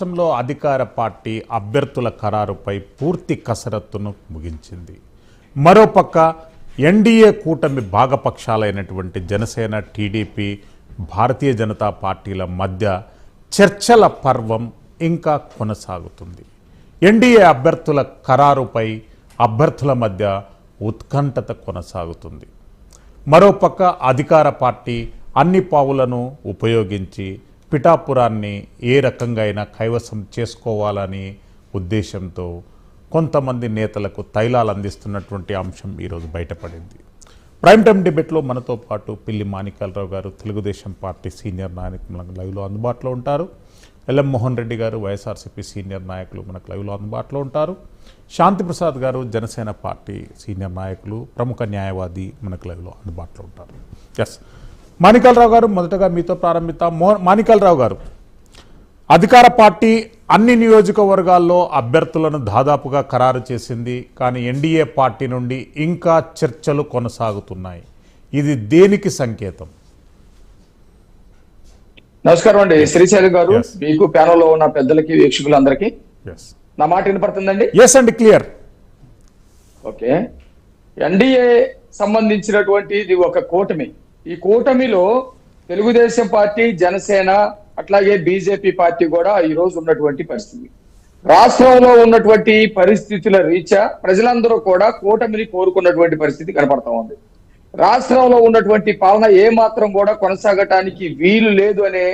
రాష్ట్రంలో అధికార పార్టీ అభ్యర్థుల ఖరారుపై పూర్తి కసరత్తును ముగించింది. మరోపక్క ఎన్డీఏ కూటమి భాగపక్షాలైనటువంటి జనసేన, టీడీపీ, భారతీయ జనతా పార్టీల మధ్య చర్చల పర్వం ఇంకా కొనసాగుతుంది. ఎన్డీఏ అభ్యర్థుల ఖరారుపై అభ్యర్థుల మధ్య ఉత్కంఠత కొనసాగుతుంది. మరోపక్క అధికార పార్టీ అన్ని పావులను ఉపయోగించి పిఠాపురాన్ని ఏ రకంగా అయినా కైవసం చేసుకోవాలని ఉద్దేశంతో కొంతమంది నేతలకు తైలాలు అందిస్తున్నటువంటి అంశం ఈరోజు బయటపడింది. ప్రైమ్ టైమ్ డిబేట్లో మనతో పాటు పిల్లి మాణిక్యాలరావు గారు, తెలుగుదేశం పార్టీ సీనియర్ నాయకులు మనకు లైవ్లో అందుబాటులో ఉంటారు. ఎల్ఎం మోహన్ రెడ్డి గారు, వైఎస్ఆర్సీపీ సీనియర్ నాయకులు మనకు లైవ్లో అందుబాటులో ఉంటారు. శాంతిప్రసాద్ గారు, జనసేన పార్టీ సీనియర్ నాయకులు, ప్రముఖ న్యాయవాది మనకు లైవ్లో అందుబాటులో ఉంటారు. ఎస్, మాణిక్యాలరావు గారు, మొదటగా మీతో ప్రారంభిద్దాం. మాణిక్యాలరావు గారు, అధికార పార్టీ అన్ని నియోజకవర్గాల్లో అభ్యర్థులను దాదాపుగా ఖరారు చేసింది. కానీ ఎన్డీఏ పార్టీ నుండి ఇంకా చర్చలు కొనసాగుతున్నాయి. ఇది దేనికి సంకేతం? నమస్కారం అండి శ్రీశైలం గారు, మీకు ప్యానల్లో ఉన్న పెద్దలకి, వీక్షకులందరికీ నా మాట వినపడుతుందండి? ఎస్ అండి, క్లియర్. ఓకే, ఎన్డీఏ సంబంధించినటువంటి ఇది ఒక కూటమి. ఈ కూటమిలో తెలుగుదేశం పార్టీ, జనసేన, అట్లాగే బీజేపీ పార్టీ కూడా ఈ రోజు ఉన్నటువంటి పరిస్థితి. రాష్ట్రంలో ఉన్నటువంటి పరిస్థితుల రీత్యా ప్రజలందరూ కూడా కూటమిని కోరుకున్నటువంటి పరిస్థితి కనపడతా ఉంది. రాష్ట్రంలో ఉన్నటువంటి పాలన ఏ మాత్రం కూడా కొనసాగటానికి వీలు లేదు అనే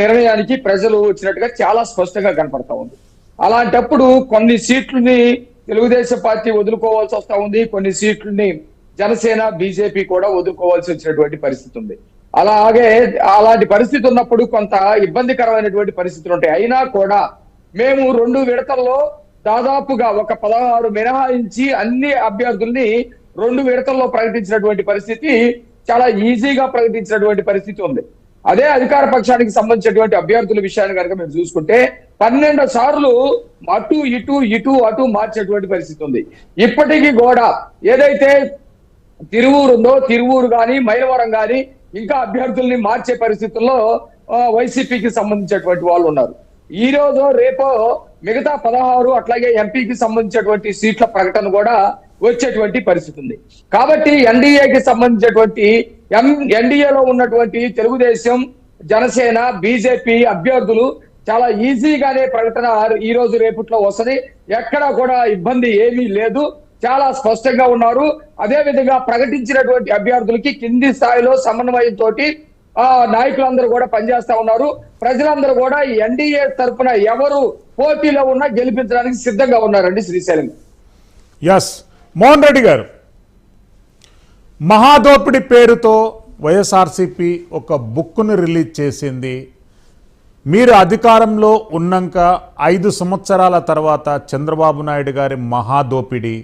నిర్ణయానికి ప్రజలు వచ్చినట్టుగా చాలా స్పష్టంగా కనపడతా ఉంది. అలాంటప్పుడు కొన్ని సీట్లని తెలుగుదేశం పార్టీ వదులుకోవాల్సి వస్తా ఉంది, కొన్ని సీట్లని జనసేన, బీజేపీ కూడా వదులుకోవాల్సి వచ్చినటువంటి పరిస్థితి ఉంది. అలాంటి పరిస్థితి ఉన్నప్పుడు కొంత ఇబ్బందికరమైనటువంటి పరిస్థితులు ఉంటాయి. అయినా కూడా మేము 2 విడతల్లో దాదాపుగా ఒక 16 మినహాయించి అన్ని అభ్యర్థుల్ని 2 విడతల్లో ప్రకటించినటువంటి పరిస్థితి, చాలా ఈజీగా ప్రకటించినటువంటి పరిస్థితి ఉంది. అదే అధికార పక్షానికి సంబంధించినటువంటి అభ్యర్థుల విషయాన్ని కనుక మేము చూసుకుంటే 12 సార్లు ఇటు అటు మార్చేటువంటి పరిస్థితి ఉంది. ఇప్పటికీ కూడా ఏదైతే తిరువూరు ఉందో, తిరువూరు కానీ మైలవరం కానీ ఇంకా అభ్యర్థుల్ని మార్చే పరిస్థితుల్లో వైసీపీకి సంబంధించినటువంటి వాళ్ళు ఉన్నారు. ఈ రోజు రేపో మిగతా 16 అట్లాగే ఎంపీకి సంబంధించినటువంటి సీట్ల ప్రకటన కూడా వచ్చేటువంటి పరిస్థితి ఉంది. కాబట్టి ఎన్డీఏకి సంబంధించినటువంటి ఎన్డీఏలో ఉన్నటువంటి తెలుగుదేశం, జనసేన, బీజేపీ అభ్యర్థులు చాలా ఈజీగానే ప్రకటన ఈ రోజు రేపట్లో వస్తుంది. ఎక్కడా కూడా ఇబ్బంది ఏమీ లేదు, చాలా స్పష్టంగా ఉన్నారు. అదే విధంగా ప్రకటించినటువంటి అభ్యర్థులకి కింది స్థాయిలో సమన్వయంతో నాయకులందరూ కూడా పనిచేస్తా ఉన్నారు. ప్రజలందరూ కూడా ఎన్డీఏ తరఫున ఎవరు పోటీలో ఉన్నా గెలిపించడానికి సిద్ధంగా ఉన్నారండి శ్రీశైలం. ఎస్, మోహన్ రెడ్డి గారు, మహాదోపిడి పేరుతో వైఎస్ఆర్సీపీ ఒక బుక్ను రిలీజ్ చేసింది. మీరు అధికారంలో ఉన్నాక 5 సంవత్సరాల తర్వాత చంద్రబాబు నాయుడు గారి మహాదోపిడి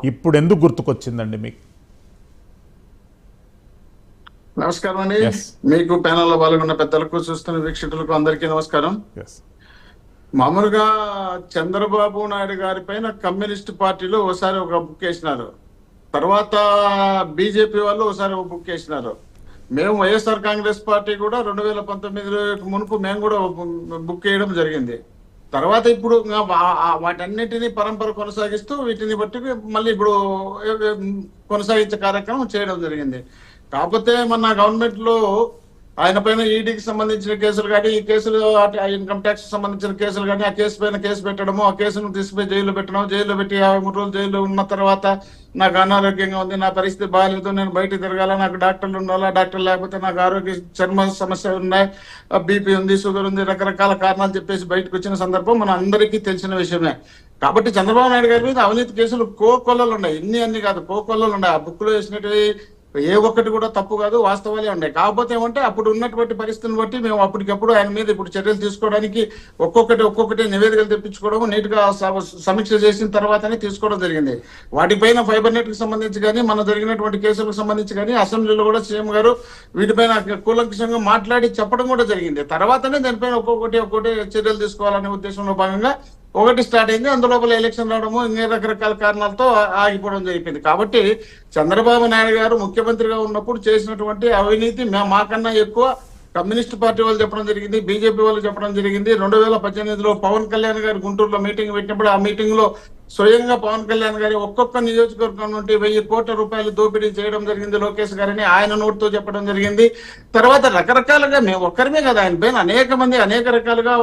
ఇప్పుడు ఎందుకు గుర్తుకొచ్చిందండి మీకు? నమస్కారం అండి. మీకు ప్యానల్లో పాల్గొన్న పెద్దలకు, చూస్తున్న వీక్షకులకు అందరికీ నమస్కారం. మామూలుగా చంద్రబాబు నాయుడు గారి పైన కమ్యూనిస్ట్ పార్టీలో ఒకసారి ఒక బుక్ వేసినారు, తర్వాత బీజేపీ వాళ్ళు ఒకసారి ఒక బుక్ వేసినారు. మేము వైఎస్ఆర్ కాంగ్రెస్ పార్టీ కూడా 2019 మునుపు మేము కూడా బుక్ వేయడం జరిగింది. తర్వాత ఇప్పుడు వాటన్నిటిని పరంపర కొనసాగిస్తూ వీటిని బట్టి మళ్ళీ ఇప్పుడు కొనసాగించే కార్యక్రమం చేయడం జరిగింది. కాకపోతే మన గవర్నమెంట్ లో ఆయన పైన ఈడీకి సంబంధించిన కేసులు కానీ, ఈ కేసులు ఇన్కమ్ ట్యాక్స్ సంబంధించిన కేసులు కానీ, ఆ కేసు పైన కేసు పెట్టడము, ఆ కేసును తీసుకుపోయి జైల్లో పెట్టడం, జైల్లో పెట్టి 53 రోజులు జైల్లో ఉన్న తర్వాత నాకు అనారోగ్యంగా ఉంది, నా పరిస్థితి బాగాలేదు, నేను బయట తిరగాల, నాకు డాక్టర్లు ఉండాలా, డాక్టర్ లేకపోతే నాకు ఆరోగ్య చర్మ సమస్య ఉన్నాయి, బీపీ ఉంది, షుగర్ ఉంది, రకరకాల కారణాలు చెప్పేసి బయటకు వచ్చిన సందర్భం మన అందరికీ తెలిసిన విషయమే. కాబట్టి చంద్రబాబు నాయుడు గారి మీద అవినీతి కేసులు కోకొల్లలు ఉన్నాయి, అన్ని కాదు కోకొల్లలు ఉన్నాయి. ఆ బుక్ లో వేసినట్టు ఏ ఒక్కటి కూడా తప్పు కాదు, వాస్తవాలే ఉన్నాయి. కాకపోతే ఏమంటే అప్పుడు ఉన్నటువంటి పరిస్థితిని బట్టి మేము అప్పటికప్పుడు ఆయన మీద ఇప్పుడు చర్యలు తీసుకోవడానికి ఒక్కొక్కటి నివేదికలు తెప్పించుకోవడం, నీట్ గా సమీక్ష చేసిన తర్వాతనే తీసుకోవడం జరిగింది. వాటిపైన ఫైబర్ నెట్ కి సంబంధించి కానీ, మన జరిగినటువంటి కేసులకు సంబంధించి కానీ అసెంబ్లీలో కూడా సీఎం గారు వీటిపైన కూలంకషంగా మాట్లాడి చెప్పడం కూడా జరిగింది. తర్వాతనే దానిపైన ఒక్కొక్కటి చర్యలు తీసుకోవాలనే ఉద్దేశంలో భాగంగా ఒకటి స్టార్ట్ అయింది. అందులోపల ఎలక్షన్ రావడము, ఇంకా రకరకాల కారణాలతో ఆగిపోవడం జరిగింది. కాబట్టి చంద్రబాబు నాయుడు గారు ముఖ్యమంత్రిగా ఉన్నప్పుడు చేసినటువంటి అవినీతి మాకన్నా ఎక్కువ కమ్యూనిస్ట్ పార్టీ వాళ్ళు చెప్పడం జరిగింది, బీజేపీ వాళ్ళు చెప్పడం జరిగింది. 2018లో పవన్ కళ్యాణ్ గారు గుంటూరులో మీటింగ్ పెట్టినప్పుడు ఆ మీటింగ్ లో స్వయంగా పవన్ కళ్యాణ్ గారి ఒక్కొక్క నియోజకవర్గం నుండి 1000 కోట్ల రూపాయలు దోపిడీ చేయడం జరిగింది లోకేష్ గారిని ఆయన నోటితో చెప్పడం జరిగింది. తర్వాత రకరకాలుగా మేము ఒక్కరిమే కదా, ఆయన పైన అనేక మంది అనేక రకాలుగా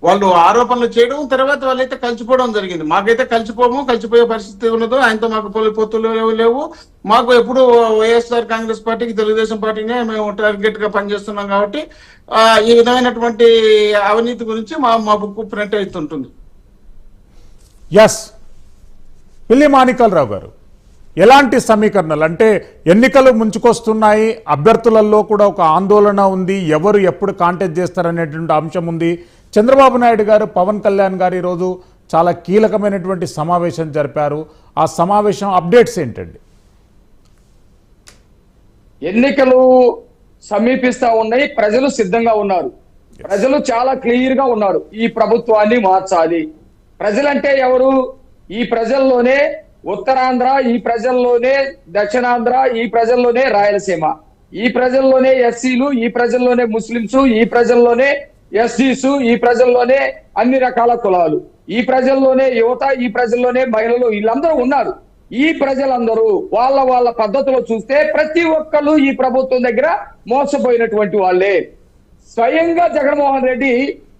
వాళ్ళు ఆరోపణలు చేయడం, తర్వాత వాళ్ళైతే కలిసిపోవడం జరిగింది. మాకైతే కలిసిపోయే పరిస్థితి ఉన్నదో, ఆయనతో మాకు పొత్తులు లేవు. మాకు ఎప్పుడు వైఎస్ఆర్ కాంగ్రెస్ పార్టీకి తెలుగుదేశం పార్టీనే మేము టార్గెట్ గా పనిచేస్తున్నాం. కాబట్టి ఈ విధమైనటువంటి అవినీతి గురించి మా బుక్ ప్రింట్ అవుతుంటుంది. ఎస్, పిల్లి మాణిక్యాలరావు గారు, ఎలాంటి సమీకరణలు అంటే ఎన్నికలు ముంచుకొస్తున్నాయి, అభ్యర్థులలో కూడా ఒక ఆందోళన ఉంది, ఎవరు ఎప్పుడు కాంటెస్ట్ చేస్తారనేటువంటి అంశం ఉంది. చంద్రబాబు నాయుడు గారు పవన్ కళ్యాణ్ గారు ఈరోజు చాలా కీలకమైనటువంటి సమావేశం జరిపారు. ఆ సమావేశం అప్డేట్స్ ఏంటండి? ఎన్నికలు సమీపిస్తా ఉన్నాయి, ప్రజలు సిద్ధంగా ఉన్నారు. ప్రజలు చాలా క్లియర్ గా ఉన్నారు, ఈ ప్రభుత్వాన్ని మార్చాలి. ప్రజలంటే ఎవరు? ఈ ప్రజల్లోనే ఉత్తరాంధ్ర, ఈ ప్రజల్లోనే దక్షిణాంధ్ర, ఈ ప్రజల్లోనే రాయలసీమ, ఈ ప్రజల్లోనే ఎస్సీలు, ఈ ప్రజల్లోనే ముస్లింస్, ఈ ప్రజల్లోనే ఎస్సీస్, ఈ ప్రజల్లోనే అన్ని రకాల కులాలు, ఈ ప్రజల్లోనే యువత, ఈ ప్రజల్లోనే మహిళలు, వీళ్ళందరూ ఉన్నారు. ఈ ప్రజలందరూ వాళ్ళ పద్ధతిలో చూస్తే ప్రతి ఒక్కరు ఈ ప్రభుత్వం దగ్గర మోసపోయినటువంటి వాళ్ళే. స్వయంగా జగన్మోహన్ రెడ్డి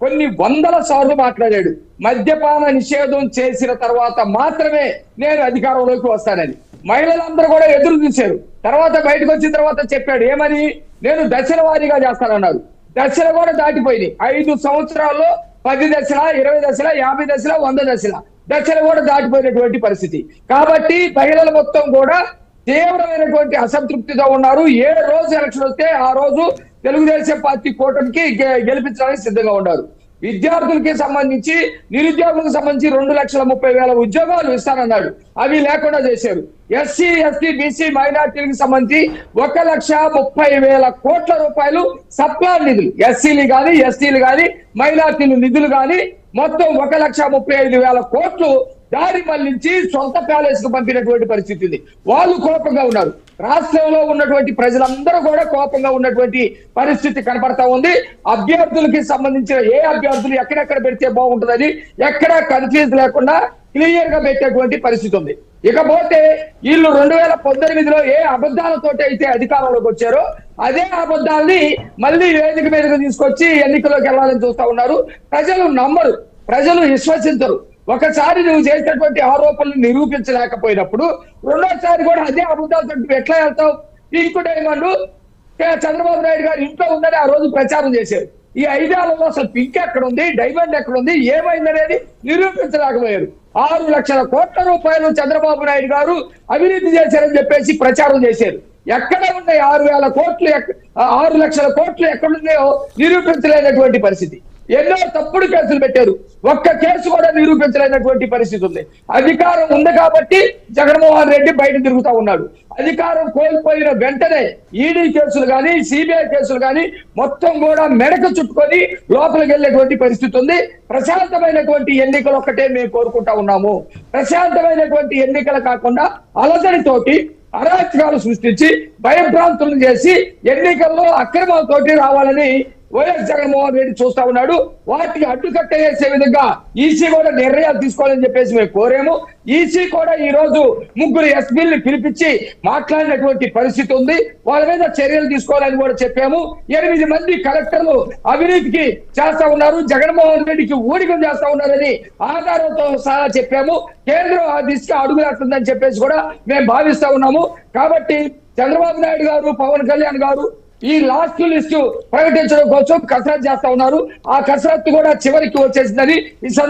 కొన్ని వందల సార్లు మాట్లాడాడు, మద్యపాన నిషేధం చేసిన తర్వాత మాత్రమే నేను అధికారంలోకి వస్తానని. మహిళలందరూ కూడా ఎదురు చూశారు. తర్వాత బయటకు వచ్చిన తర్వాత చెప్పాడు ఏమని, నేను దశల వారీగా చేస్తానన్నారు. దశలు కూడా దాటిపోయినాయి. 5 సంవత్సరాల్లో 10 దశల, 20 దశల, 50 దశల, 100 దశల దశలు కూడా దాటిపోయినటువంటి పరిస్థితి. కాబట్టి మహిళలు మొత్తం కూడా తీవ్రమైనటువంటి అసంతృప్తితో ఉన్నారు. ఏ రోజు ఎలక్షన్ వస్తే ఆ రోజు తెలుగుదేశం పార్టీ కూటమికి గెలిపించడానికి సిద్ధంగా ఉన్నారు. విద్యార్థులకి సంబంధించి, నిరుద్యోగులకు సంబంధించి 2,30,000 ఉద్యోగాలు ఇస్తానన్నాడు, అవి లేకుండా చేశారు. ఎస్సీ, ఎస్టీ, బీసీ, మైనార్టీలకు సంబంధించి 1,30,000 కోట్ల రూపాయలు సప్లా నిధులు, ఎస్సీలు కానీ, ఎస్టీలు కానీ, మైనార్టీలు నిధులు కానీ మొత్తం 1,35,000 కోట్లు దారి మళ్లించి సొంత ప్యాలెస్ కు పంపినటువంటి పరిస్థితి ఉంది. వాళ్ళు కోపంగా ఉన్నారు. రాష్ట్రంలో ఉన్నటువంటి ప్రజలందరూ కూడా కోపంగా ఉన్నటువంటి పరిస్థితి కనపడతా ఉంది. అభ్యర్థులకి సంబంధించిన ఏ అభ్యర్థులు ఎక్కడెక్కడ పెడితే బాగుంటుందని ఎక్కడ కన్ఫ్యూజ్ లేకుండా క్లియర్ గా పెట్టేటువంటి పరిస్థితి ఉంది. ఇకపోతే వీళ్ళు 2019లో ఏ అబద్ధాలతోటి అయితే అధికారంలోకి వచ్చారో అదే అబద్ధాలని మళ్ళీ వేదిక మీదకి తీసుకొచ్చి ఎన్నికల్లోకి వెళ్ళాలని చూస్తా ఉన్నారు. ప్రజలు నమ్మరు, ప్రజలు విశ్వసించరు. ఒకసారి నువ్వు చేసినటువంటి ఆరోపణలు నిరూపించలేకపోయినప్పుడు రెండోసారి కూడా అదే అబద్ధాలతో ఎట్లా వెళ్తావు? పింక్ డైమండ్ చంద్రబాబు నాయుడు గారు ఇంట్లో ఉందని ఆ రోజు ప్రచారం చేశారు. ఈ 5 ఏళ్లలో అసలు పింక్ ఎక్కడుంది, డైమండ్ ఎక్కడుంది, ఏమైందనేది నిరూపించలేకపోయారు. 6 లక్షల కోట్ల రూపాయలు చంద్రబాబు నాయుడు గారు అవినీతి చేశారని చెప్పేసి ప్రచారం చేశారు. ఎక్కడ ఉన్నాయి 6 లక్షల కోట్లు ఎక్కడున్నాయో నిరూపించలేనటువంటి పరిస్థితి. ఎన్నో తప్పుడు కేసులు పెట్టారు, ఒక్క కేసు కూడా నిరూపించలేనటువంటి పరిస్థితి ఉంది. అధికారం ఉంది కాబట్టి జగన్మోహన్ రెడ్డి బయట తిరుగుతా ఉన్నాడు. అధికారం కోల్పోయిన వెంటనే ఈడీ కేసులు కానీ, సిబిఐ కేసులు కానీ మొత్తం కూడా మెడకు చుట్టుకొని లోపలికి వెళ్ళేటువంటి పరిస్థితి ఉంది. ప్రశాంతమైనటువంటి ఎన్నికలు ఒక్కటే మేము కోరుకుంటా ఉన్నాము. ప్రశాంతమైనటువంటి ఎన్నికలు కాకుండా అలజడితోటి అరాచకాలు సృష్టించి భయభ్రాంతులను చేసి ఎన్నికల్లో అక్రమాలతోటి రావాలని వైఎస్ జగన్మోహన్ రెడ్డి చూస్తా ఉన్నాడు. వాటికి అడ్డుకట్ట వేసే విధంగా ఈసీ కూడా నిర్ణయాలు తీసుకోవాలని చెప్పేసి మేము కోరాము. ఈసీ కూడా ఈ రోజు 3 ఎస్పీల్ని పిలిపించి మాట్లాడినటువంటి పరిస్థితి ఉంది. వాళ్ళ మీద చర్యలు తీసుకోవాలని కూడా చెప్పాము. 8 మంది కలెక్టర్లు అవినీతికి చేస్తా ఉన్నారు, జగన్మోహన్ రెడ్డికి ఊడికం చేస్తా ఉన్నారని ఆధారంతో సహా చెప్పాము. కేంద్రం ఆ దిశగా అడుగులేస్తుందని చెప్పేసి కూడా మేము భావిస్తా ఉన్నాము. కాబట్టి చంద్రబాబు నాయుడు గారు, పవన్ కళ్యాణ్ గారు ఈ లాస్ట్ లిస్టు ప్రకటించడం కోసం కసరత్తు చేస్తా ఉన్నారు. ఆ కసరత్తు కూడా చివరికి వచ్చేసిందని ఈ